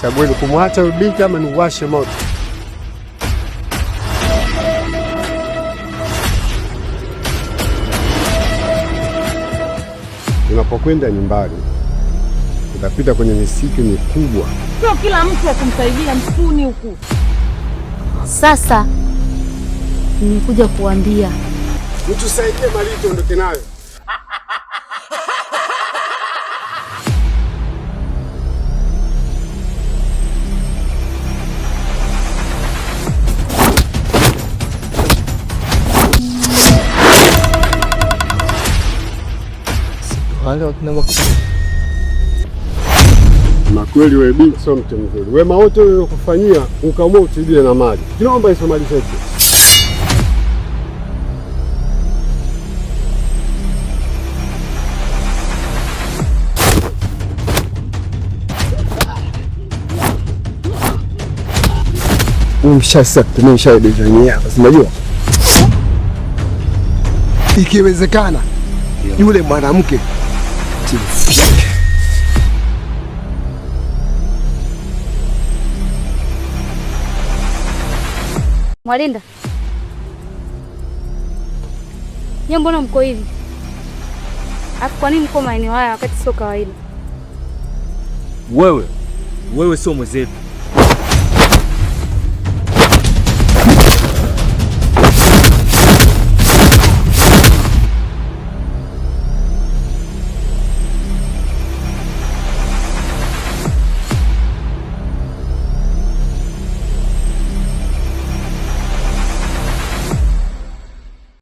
Chagueni kumwacha ubiki ama niwashe moto. Unapokwenda nyumbani utapita kwenye misitu mikubwa. Sio kila mtu akumsaidia msituni huku. Sasa nimekuja kuambia mtusaidie mali tuondoke nayo. Wale wakina wakati. Na kweli wewe binti sio mtu mzuri. Wema wote uliokufanyia ukaamua utibie na mali. Tunaomba hizo mali zetu. Umeshasatumia design yako. Unajua? Ikiwezekana yule mwanamke Mwalinda, nyie mbona mko hivi? Afu kwa nini mko maeneo haya wakati sio kawaida? Wewe sio mwenzetu.